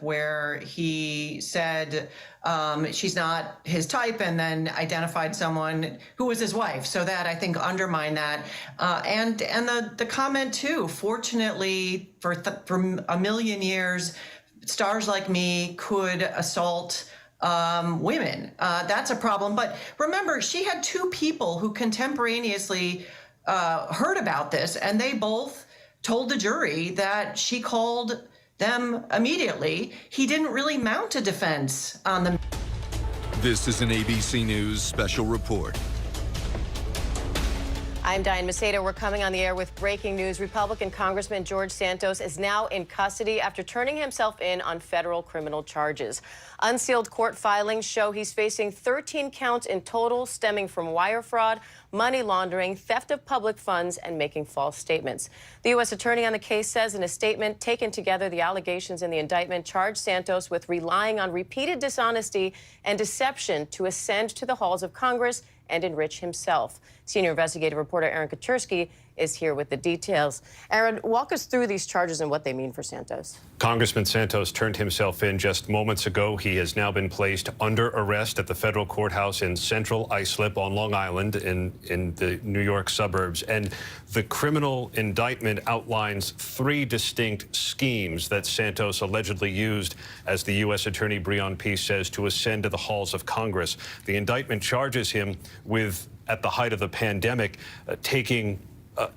where he said she's not his type and then identified someone who was his wife. So that, I think, undermined that. And the comment, too, fortunately, for a million years, stars like me could assault women. That's a problem. But remember, she had two people who contemporaneously heard about this, and they both told the jury that she called them immediately. He didn't really mount a defense on them. This is an ABC News special report. I'm Diane Macedo. We're coming on the air with breaking news. Republican Congressman George Santos is now in custody after turning himself in on federal criminal charges. Unsealed court filings show he's facing 13 counts in total, stemming from wire fraud, money laundering, theft of public funds, and making false statements. The U.S. attorney on the case says in a statement, taken together, the allegations in the indictment charge Santos with relying on repeated dishonesty and deception to ascend to the halls of Congress and enrich himself. Senior investigative reporter Aaron Katersky is here with the details. Aaron, walk us through these charges and what they mean for Santos. Congressman Santos turned himself in just moments ago. He has now been placed under arrest at the federal courthouse in Central Islip on Long Island in the New York suburbs. And the criminal indictment outlines 3 distinct schemes that Santos allegedly used, as the U.S. Attorney Breon Peace says, to ascend to the halls of Congress. The indictment charges him with, at the height of the pandemic, taking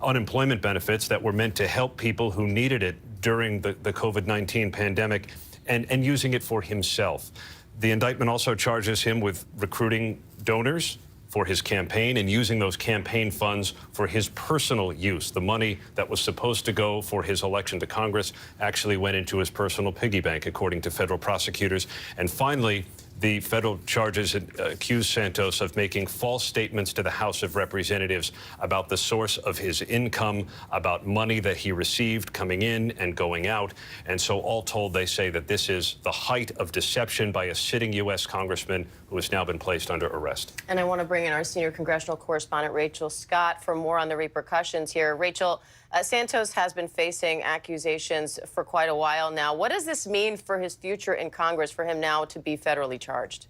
unemployment benefits that were meant to help people who needed it during the COVID-19 pandemic and using it for himself. The indictment also charges him with recruiting donors for his campaign and using those campaign funds for his personal use. The money that was supposed to go for his election to Congress actually went into his personal piggy bank, according to federal prosecutors. And finally, the federal charges accuse Santos of making false statements to the House of Representatives about the source of his income, about money that he received coming in and going out. And so all told, they say that this is the height of deception by a sitting U.S. congressman who has now been placed under arrest. And I want to bring in our senior congressional correspondent, Rachel Scott, for more on the repercussions here. Rachel, Santos has been facing accusations for quite a while now. What does this mean for his future in Congress, for him now to be federally charged?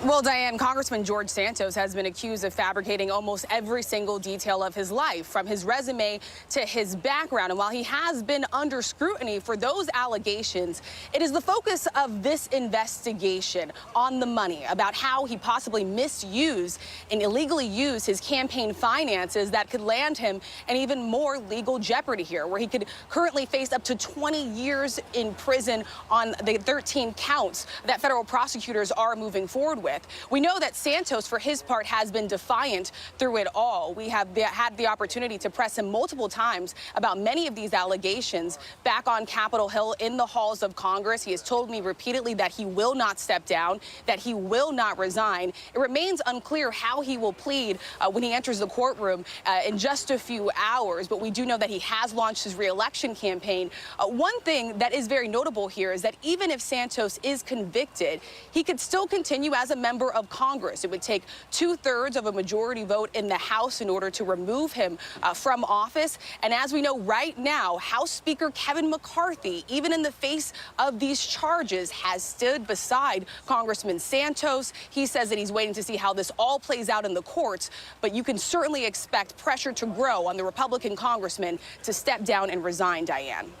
Well, Diane, Congressman George Santos has been accused of fabricating almost every single detail of his life, from his resume to his background. And while he has been under scrutiny for those allegations, it is the focus of this investigation on the money, about how he possibly misused and illegally used his campaign finances that could land him in even more legal jeopardy here, where he could currently face up to 20 years in prison on the 13 counts that federal prosecutors are moving forward with. We know that Santos, for his part, has been defiant through it all. We have had the opportunity to press him multiple times about many of these allegations back on Capitol Hill in the halls of Congress. He has told me repeatedly that he will not step down, that he will not resign. It remains unclear how he will plead when he enters the courtroom in just a few hours, but we do know that he has launched his re-election campaign. One thing that is very notable here is that even if Santos is convicted, he could still continue as a member of Congress. It would take 2/3 of a majority vote in the House in order to remove him from office. And as we know right now, House Speaker Kevin McCarthy, even in the face of these charges, has stood beside Congressman Santos. He says that he's waiting to see how this all plays out in the courts, but you can certainly expect pressure to grow on the Republican congressman to step down and resign, Diane.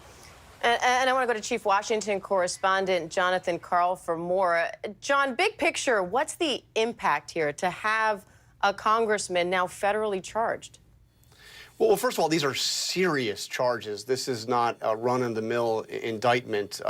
And I want to go to Chief Washington correspondent Jonathan Karl for more. John, big picture, what's the impact here to have a congressman now federally charged? Well, first of all, these are serious charges. This is not a run-of-the-mill indictment.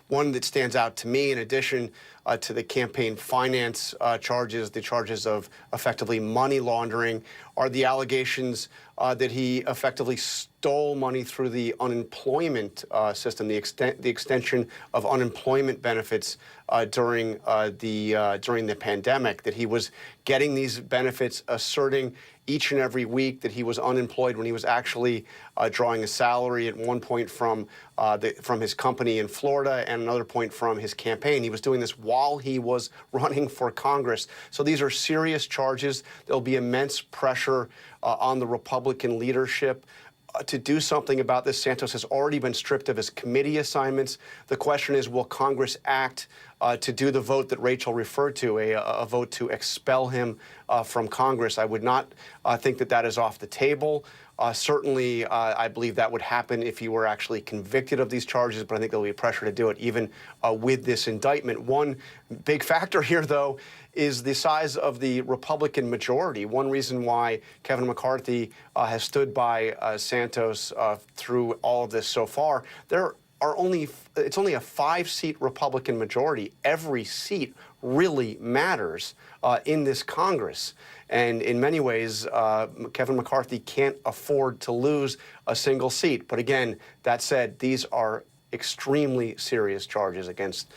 One that stands out to me, in addition to the campaign finance charges, the charges of effectively money laundering, are the allegations that he effectively stole money through the unemployment system, the extension of unemployment benefits during the pandemic, that he was getting these benefits, asserting each and every week that he was unemployed when he was actually drawing a salary at one point from his company in Florida and another point from his campaign. He was doing this while he was running for Congress. So these are serious charges. There'll be immense pressure on the Republican leadership. to do something about this. Santos has already been stripped of his committee assignments. The question is, will Congress act to do the vote that Rachel referred to, a vote to expel him from Congress? I would not think that that is off the table. Certainly, I believe that would happen if he were actually convicted of these charges, but I think there'll be pressure to do it even with this indictment. One big factor here, though, is the size of the Republican majority. One reason why Kevin McCarthy has stood by Santos through all of this so far, it's only a 5-seat Republican majority. Every seat really matters in this Congress. And in many ways, Kevin McCarthy can't afford to lose a single seat. But again, that said, these are extremely serious charges against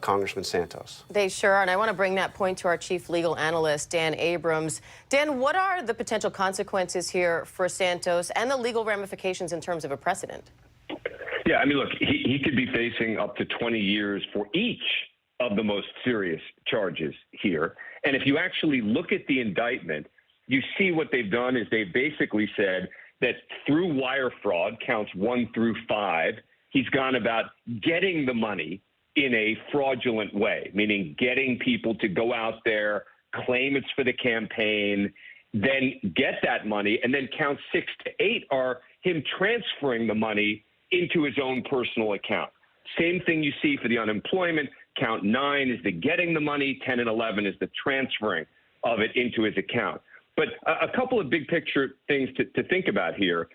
Congressman Santos. They sure are, and I want to bring that point to our chief legal analyst, Dan Abrams. Dan, what are the potential consequences here for Santos and the legal ramifications in terms of a precedent? Yeah, I mean, look, he could be facing up to 20 years for each of the most serious charges here. And if you actually look at the indictment, you see what they've done is they've basically said that through wire fraud, counts 1 through 5, he's gone about getting the money in a fraudulent way, meaning getting people to go out there, claim it's for the campaign, then get that money, and then counts 6 to 8 are him transferring the money into his own personal account. Same thing you see for the unemployment. Count 9 is the getting the money, 10 and 11 is the transferring of it into his account. But a couple of big picture things to think about here.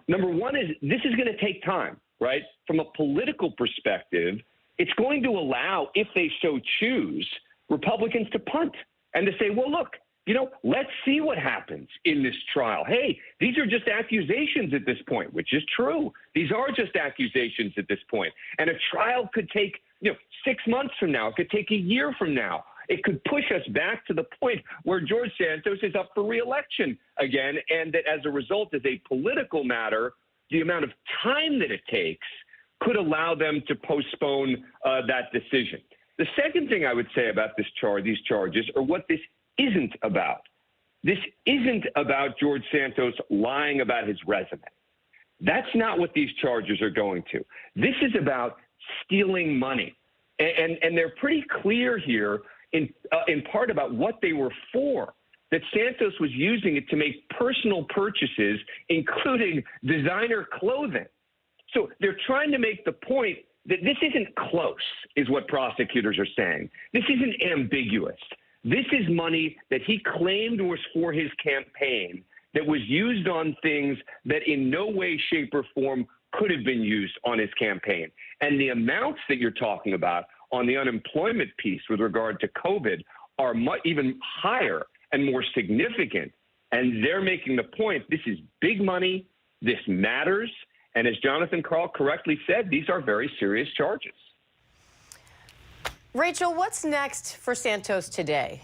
Number one is this is going to take time, right? From a political perspective, it's going to allow, if they so choose, Republicans to punt and to say, well, look, let's see what happens in this trial. Hey, these are just accusations at this point, which is true. These are just accusations at this point. And a trial could take 6 months from now. It could take a year from now. It could push us back to the point where George Santos is up for re-election again, and that as a result, as a political matter, the amount of time that it takes could allow them to postpone that decision. The second thing I would say about these charges, are what this isn't about. This isn't about George Santos lying about his resume. That's not what these charges are going to. This is about stealing money. And they're pretty clear here in part about what they were for, that Santos was using it to make personal purchases, including designer clothing. So they're trying to make the point that this isn't close, is what prosecutors are saying. This isn't ambiguous. This is money that he claimed was for his campaign that was used on things that in no way, shape, or form could have been used on his campaign. And the amounts that you're talking about on the unemployment piece with regard to COVID are even higher and more significant. And they're making the point, this is big money, this matters. And as Jonathan Karl correctly said, these are very serious charges. Rachel, what's next for Santos today?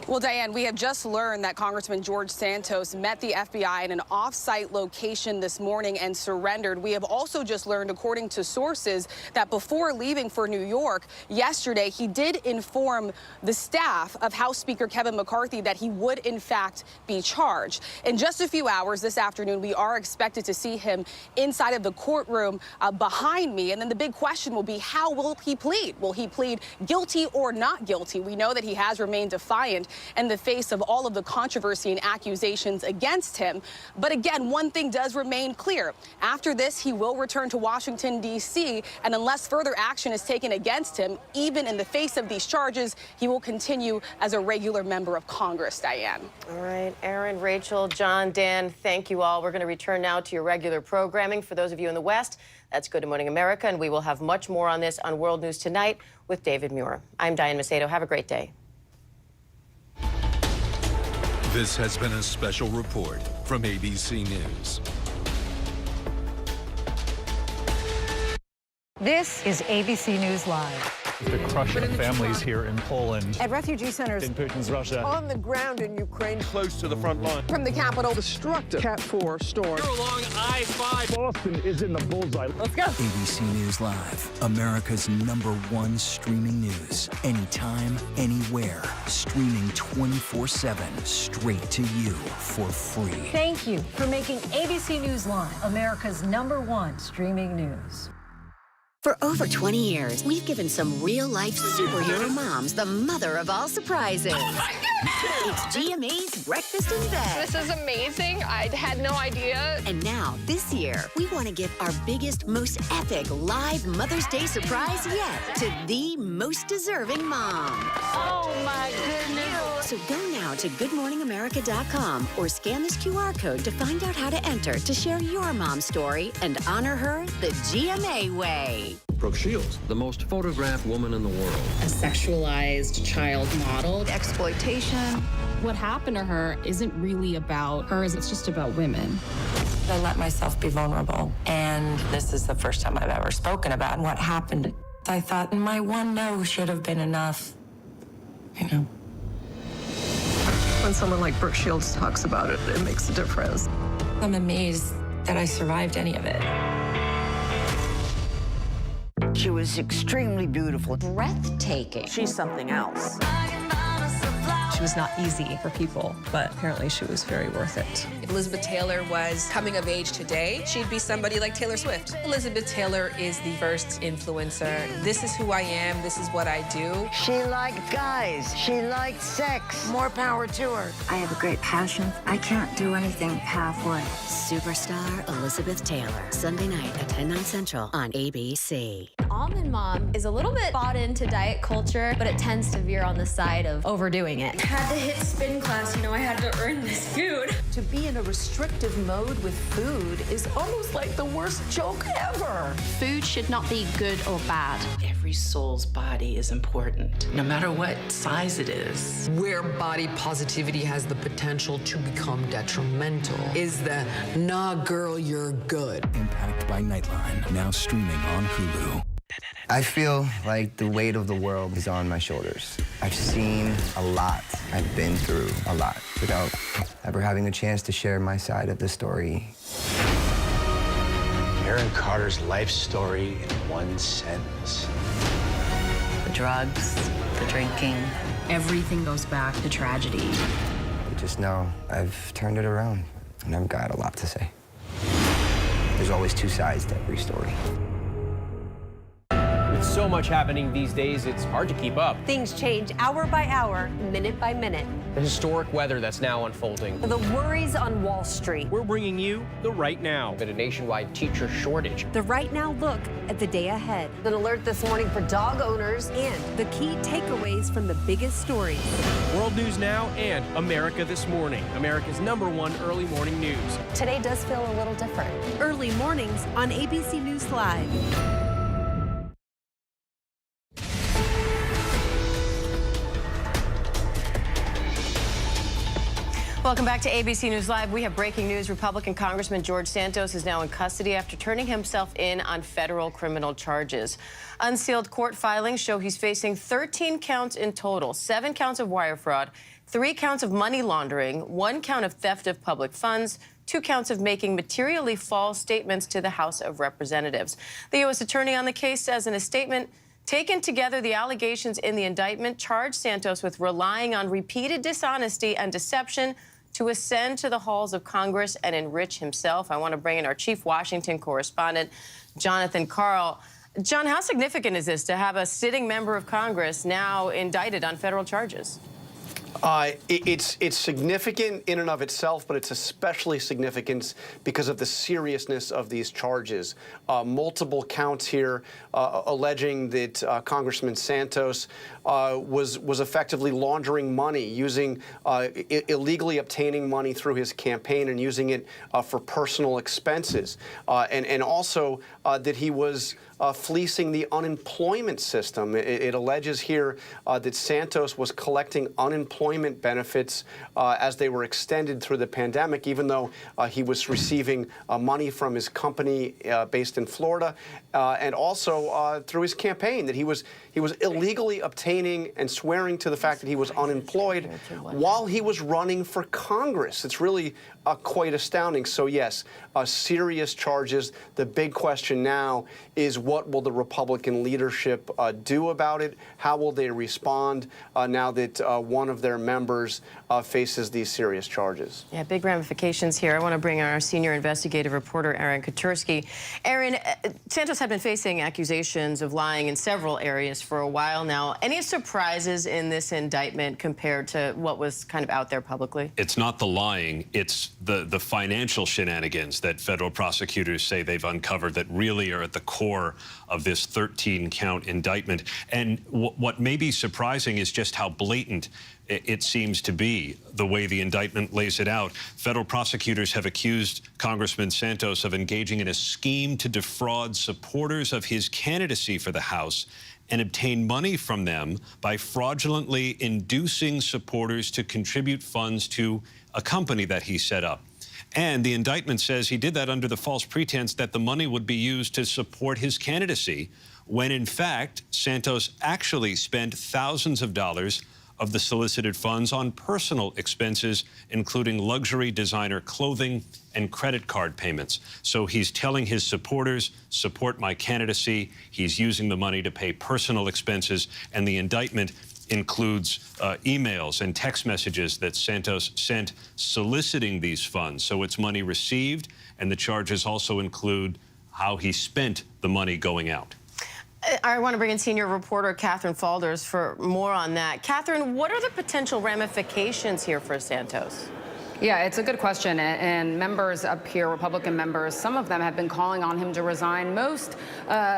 Well, Diane, we have just learned that Congressman George Santos met the FBI in an off-site location this morning and surrendered. We have also just learned, according to sources, that before leaving for New York yesterday, he did inform the staff of House Speaker Kevin McCarthy that he would, in fact, be charged. In just a few hours this afternoon, we are expected to see him inside of the courtroom behind me. And then the big question will be, how will he plead? Will he plead guilty or not guilty? We know that he has remained defiant in the face of all of the controversy and accusations against him. But again, one thing does remain clear. After this, he will return to Washington, D.C., and unless further action is taken against him, even in the face of these charges, he will continue as a regular member of Congress, Diane. All right, Aaron, Rachel, John, Dan, thank you all. We're going to return now to your regular programming. For those of you in the West, that's Good Morning America, and we will have much more on this on World News Tonight with David Muir. I'm Diane Macedo. Have a great day. This has been a special report from ABC News. This is ABC News Live. The crush of families here in Poland. At refugee centers. In Putin's Russia. On the ground in Ukraine. Close to the front line. From the capital. Destructive Cat 4 storm. You're along I-5. Boston is in the bullseye. Let's go. ABC News Live, America's #1 streaming news. Anytime, anywhere. Streaming 24/7, straight to you for free. Thank you for making ABC News Live America's #1 streaming news. For over 20 years, we've given some real-life superhero moms the mother of all surprises. Oh my goodness! It's GMA's Breakfast in Bed. This is amazing. I had no idea. And now, this year, we want to give our biggest, most epic live Mother's Day surprise yet to the most deserving mom. Oh my goodness! So go now to GoodMorningAmerica.com or scan this QR code to find out how to enter to share your mom's story and honor her the GMA way. Brooke Shields, the most photographed woman in the world. A sexualized child model. Exploitation. What happened to her isn't really about her, it's just about women. I let myself be vulnerable, and this is the first time I've ever spoken about what happened. I thought my one no should have been enough, you know. When someone like Brooke Shields talks about it, it makes a difference. I'm amazed that I survived any of it. She was extremely beautiful. Breathtaking. She's something else. She was not easy for people, but apparently she was very worth it. If Elizabeth Taylor was coming of age today, she'd be somebody like Taylor Swift. Elizabeth Taylor is the first influencer. This is who I am. This is what I do. She liked guys. She liked sex. More power to her. I have a great passion. I can't do anything halfway. Superstar Elizabeth Taylor. Sunday night at 10, 9 Central on ABC. Almond Mom is a little bit bought into diet culture, but it tends to veer on the side of overdoing it. Had to hit spin class, you know, I had to earn this food. To be in a restrictive mode with food is almost like the worst joke ever. Food should not be good or bad. Every soul's body is important, no matter what size it is. Where body positivity has the potential to become detrimental is the, nah, girl, you're good. Impact by Nightline, now streaming on Hulu. I feel like the weight of the world is on my shoulders. I've seen a lot. I've been through a lot without ever having a chance to share my side of the story. Aaron Carter's life story in one sentence. The drugs, the drinking. Everything goes back to tragedy. I just know I've turned it around, and I've got a lot to say. There's always two sides to every story. With so much happening these days, it's hard to keep up. Things change hour by hour, minute by minute. The historic weather that's now unfolding. The worries on Wall Street. We're bringing you the Right Now. With a nationwide teacher shortage. The Right Now look at the day ahead. An alert this morning for dog owners and the key takeaways from the biggest stories. World News Now and America This Morning, America's #1 early morning news. Today does feel a little different. Early mornings on ABC News Live. Welcome back to ABC News Live. We have breaking news. Republican Congressman George Santos is now in custody after turning himself in on federal criminal charges. Unsealed court filings show he's facing 13 counts in total, 7 counts of wire fraud, 3 counts of money laundering, 1 count of theft of public funds, 2 counts of making materially false statements to the House of Representatives. The U.S. attorney on the case says in a statement, taken together, the allegations in the indictment charge Santos with relying on repeated dishonesty and deception to ascend to the halls of Congress and enrich himself. I want to bring in our chief Washington correspondent, Jonathan Karl. John, how significant is this to have a sitting member of Congress now indicted on federal charges? It's significant in and of itself, but it's especially significant because of the seriousness of these charges. Multiple counts here alleging that Congressman Santos was effectively laundering money, using illegally obtaining money through his campaign and using it for personal expenses, and also that he was fleecing the unemployment system. It alleges here that Santos was collecting unemployment unemployment benefits as they were extended through the pandemic, even though he was receiving money from his company based in Florida, and also through his campaign, that he was illegally obtaining and swearing to the fact that he was unemployed while he was running for Congress. It's really quite astounding. So yes, serious charges. The big question now is, what will the Republican leadership do about it? How will they respond now that one of their members faces these serious charges? Yeah, big ramifications here. I want to bring our senior investigative reporter, Aaron Katursky. Aaron, Santos had been facing accusations of lying in several areas for a while now. Any surprises in this indictment compared to what was kind of out there publicly? It's not the lying, it's the financial shenanigans that federal prosecutors say they've uncovered that really are at the core of this 13-count indictment. And what may be surprising is just how blatant it seems to be, the way the indictment lays it out. Federal prosecutors have accused Congressman Santos of engaging in a scheme to defraud supporters of his candidacy for the House and obtain money from them by fraudulently inducing supporters to contribute funds to a company that he set up. And the indictment says he did that under the false pretense that the money would be used to support his candidacy, when in fact Santos actually spent thousands of dollars of the solicited funds on personal expenses, including luxury designer clothing and credit card payments. So he's telling his supporters, support my candidacy. He's using the money to pay personal expenses, and the indictment includes emails and text messages that Santos sent soliciting these funds. So it's money received, and the charges also include how he spent the money going out. I want to bring in senior reporter Catherine Falders for more on that. Catherine, what are the potential ramifications here for Santos? Yeah, it's a good question. And members up here, Republican members, some of them have been calling on him to resign. Most,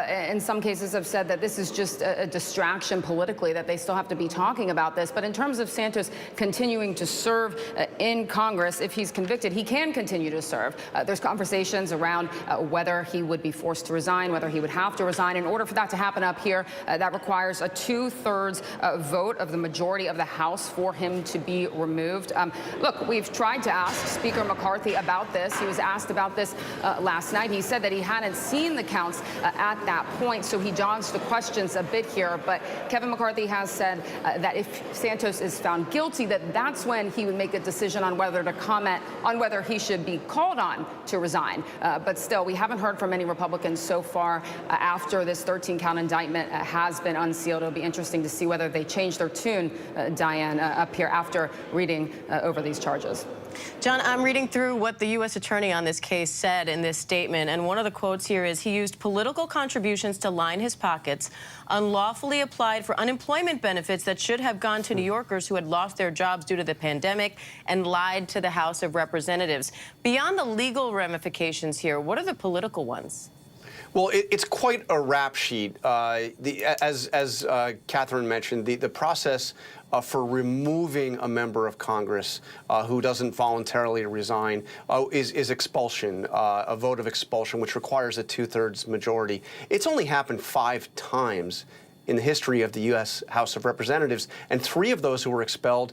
in some cases, have said that this is just a distraction politically, that they still have to be talking about this. But in terms of Santos continuing to serve in Congress, if he's convicted, he can continue to serve. There's conversations around whether he would be forced to resign, whether he would have to resign. In order for that to happen up here, that requires a 2/3 vote of the majority of the House for him to be removed. Look, we've tried to ask Speaker McCarthy about this. He was asked about this last night. He said that he hadn't seen the counts at that point, so he dodged the questions a bit here. But Kevin McCarthy has said that if Santos is found guilty, that's when he would make a decision on whether to comment on whether he should be called on to resign. But still, we haven't heard from any Republicans so far after this 13-count indictment has been unsealed. It'll be interesting to see whether they change their tune, Diane, up here after reading over these charges. John, I'm reading through what the U.S. attorney on this case said in this statement, and one of the quotes here is, he used political contributions to line his pockets, unlawfully applied for unemployment benefits that should have gone to New Yorkers who had lost their jobs due to the pandemic, and lied to the House of Representatives. Beyond the legal ramifications here, what are the political ones? Well, it's quite a rap sheet. As Catherine mentioned, the process for removing a member of Congress who doesn't voluntarily resign is expulsion, a vote of expulsion, which requires a 2/3 majority. It's only happened 5 times in the history of the U.S. House of Representatives, and 3 of those who were expelled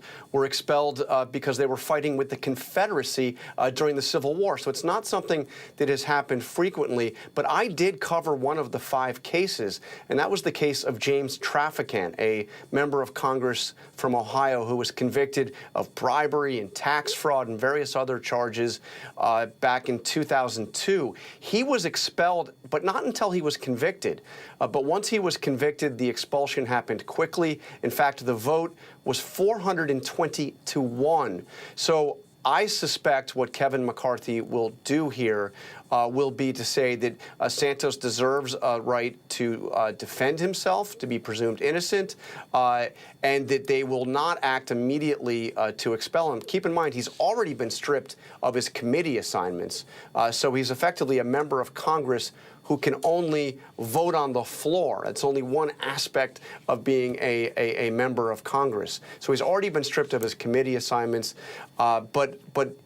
because they were fighting with the Confederacy during the Civil War. So it's not something that has happened frequently, but I did cover one of the 5 cases, and that was the case of James Traficant, a member of Congress from Ohio who was convicted of bribery and tax fraud and various other charges back in 2002. He was expelled, but not until he was convicted. But once he was convicted, the expulsion happened quickly. In fact, the vote was 420 to 1. So I suspect what Kevin McCarthy will do here will be to say that Santos deserves a right to defend himself, to be presumed innocent, and that they will not act immediately to expel him. Keep in mind, he's already been stripped of his committee assignments, so he's effectively a member of Congress who can only vote on the floor. That's only one aspect of being a member of Congress. So he's already been stripped of his committee assignments. But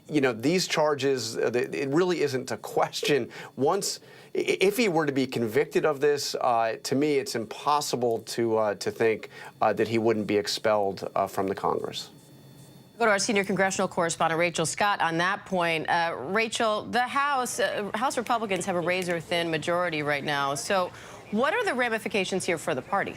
you know, these charges, it really isn't a question. If he were to be convicted of this, to me, it's impossible to think that he wouldn't be expelled from the Congress. Go to our senior congressional correspondent, Rachel Scott, on that point. Rachel, the House Republicans have a razor-thin majority right now. So what are the ramifications here for the party?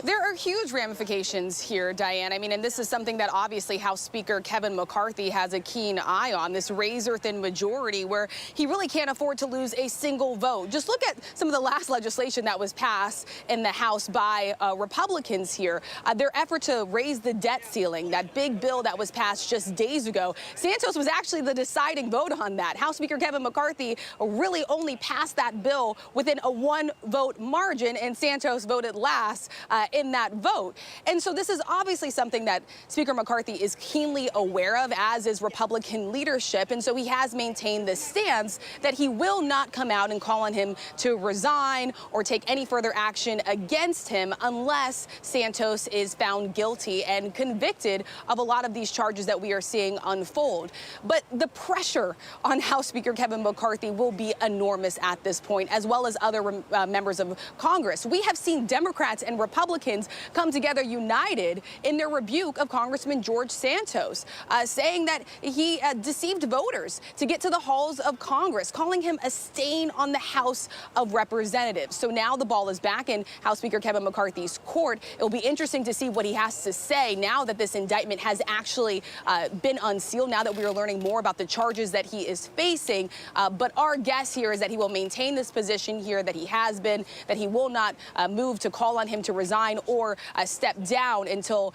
There are huge ramifications here, Diane. I mean, and this is something that obviously House Speaker Kevin McCarthy has a keen eye on, this razor-thin majority where he really can't afford to lose a single vote. Just look at some of the last legislation that was passed in the House by Republicans here. Their effort to raise the debt ceiling, that big bill that was passed just days ago. Santos was actually the deciding vote on that. House Speaker Kevin McCarthy really only passed that bill within a one-vote margin, and Santos voted last in that vote. And so this is obviously something that Speaker McCarthy is keenly aware of, as is Republican leadership. And so he has maintained this stance that he will not come out and call on him to resign or take any further action against him unless Santos is found guilty and convicted of a lot of these charges that we are seeing unfold. But the pressure on House Speaker Kevin McCarthy will be enormous at this point, as well as other members of Congress. We have seen Democrats and Republicans come together united in their rebuke of Congressman George Santos, saying that he deceived voters to get to the halls of Congress, calling him a stain on the House of Representatives. So now the ball is back in House Speaker Kevin McCarthy's court. It'll be interesting to see what he has to say now that this indictment has actually been unsealed, now that we are learning more about the charges that he is facing. But our guess here is that he will maintain this position here that he has been, that he will not move to call on him to resign or step down until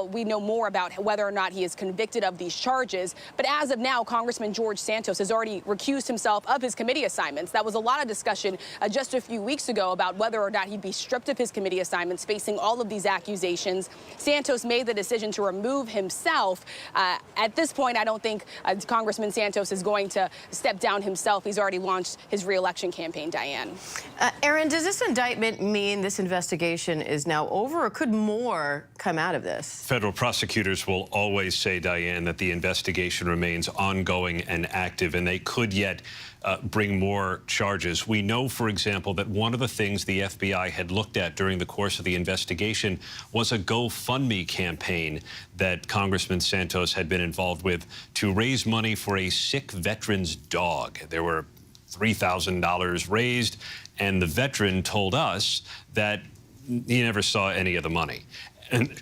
we know more about whether or not he is convicted of these charges. But as of now, Congressman George Santos has already recused himself of his committee assignments. That was a lot of discussion just a few weeks ago about whether or not he'd be stripped of his committee assignments, facing all of these accusations. Santos made the decision to remove himself. At this point, I don't think Congressman Santos is going to step down himself. He's already launched his re-election campaign, Diane. Aaron, does this indictment mean this investigation is now over, or could more come out of this? Federal prosecutors will always say, Diane, that the investigation remains ongoing and active, and they could yet bring more charges. We know, for example, that one of the things the FBI had looked at during the course of the investigation was a GoFundMe campaign that Congressman Santos had been involved with to raise money for a sick veteran's dog. There were $3,000 raised, and the veteran told us that he never saw any of the money. And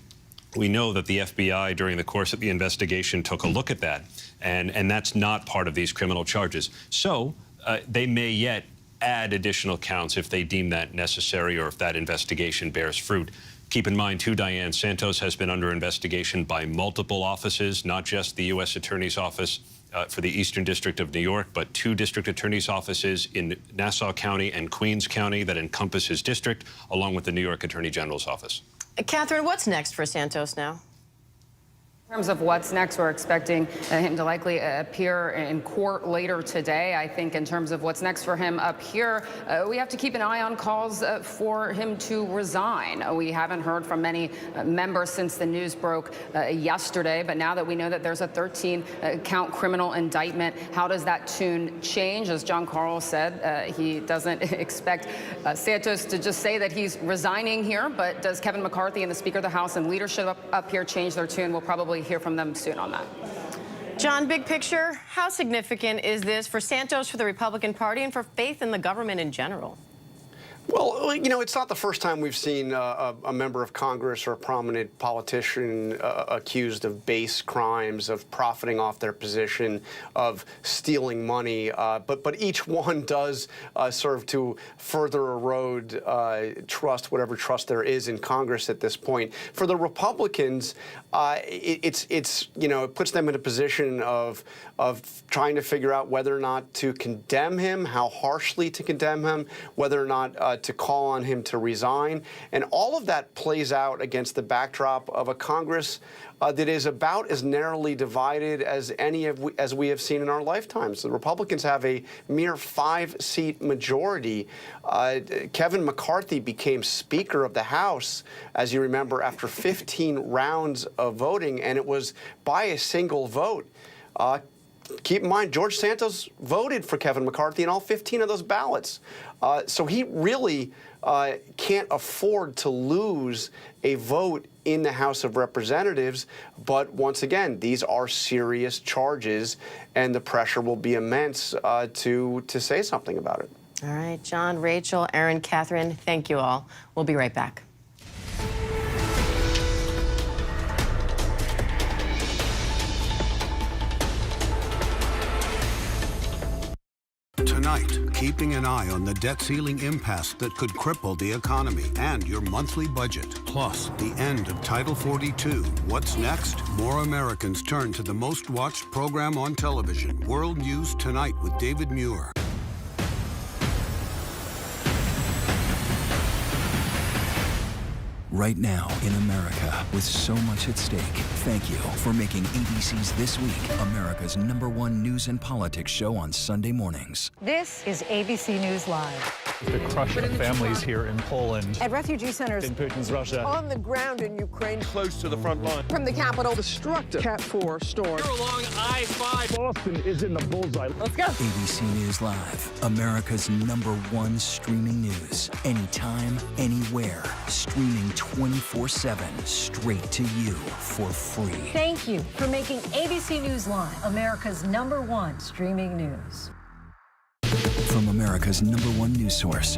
we know that the FBI, during the course of the investigation, took a look at that, and that's not part of these criminal charges. So they may yet add additional counts if they deem that necessary or if that investigation bears fruit. Keep in mind, too, Diane, Santos has been under investigation by multiple offices, not just the U.S. Attorney's Office for the Eastern District of New York, but 2 district attorney's offices in Nassau County and Queens County that encompass his district, along with the New York Attorney General's office. Catherine, what's next for Santos now? In terms of what's next, we're expecting him to likely appear in court later today. I think in terms of what's next for him up here, we have to keep an eye on calls for him to resign. We haven't heard from many members since the news broke yesterday, but now that we know that there's a 13-count criminal indictment, how does that tune change? As John Carl said, he doesn't expect Santos to just say that he's resigning here, but does Kevin McCarthy and the Speaker of the House and leadership up here change their tune? We'll probably hear from them soon on that. John, big picture, how significant is this for Santos, for the Republican Party, and for faith in the government in general? Well, you know, it's not the first time we've seen a member of Congress or a prominent politician accused of base crimes, of profiting off their position, of stealing money. But each one does serve to further erode trust, whatever trust there is in Congress at this point. For the Republicans, it's you know, it puts them in a position of trying to figure out whether or not to condemn him, how harshly to condemn him, whether or not to call on him to resign. And all of that plays out against the backdrop of a Congress that is about as narrowly divided as as we have seen in our lifetimes. The Republicans have a mere 5-seat majority. Kevin McCarthy became Speaker of the House, as you remember, after 15 rounds of voting, and it was by a single vote. keep in mind, George Santos voted for Kevin McCarthy in all 15 of those ballots. So he really can't afford to lose a vote in the House of Representatives. But once again, these are serious charges, and the pressure will be immense to say something about it. All right, John, Rachel, Aaron, Catherine, thank you all. We'll be right back. Tonight, keeping an eye on the debt ceiling impasse that could cripple the economy and your monthly budget. Plus, the end of Title 42. What's next? More Americans turn to the most watched program on television, World News Tonight with David Muir. Right now in America, with so much at stake, thank you for making ABC's This Week America's #1 news and politics show on Sunday mornings. This is ABC News Live. The crush of families here in Poland. At refugee centers In Putin's Russia. on the ground in Ukraine. Close to the front line. From the capital, Destructive Cat 4 storm. Here along I-5. Boston is in the bullseye. Let's go. ABC News Live, America's #1 streaming news. Anytime, anywhere. Streaming 24/7, straight to you for free. Thank you for making ABC News Live America's #1 streaming news. From America's #1 news source,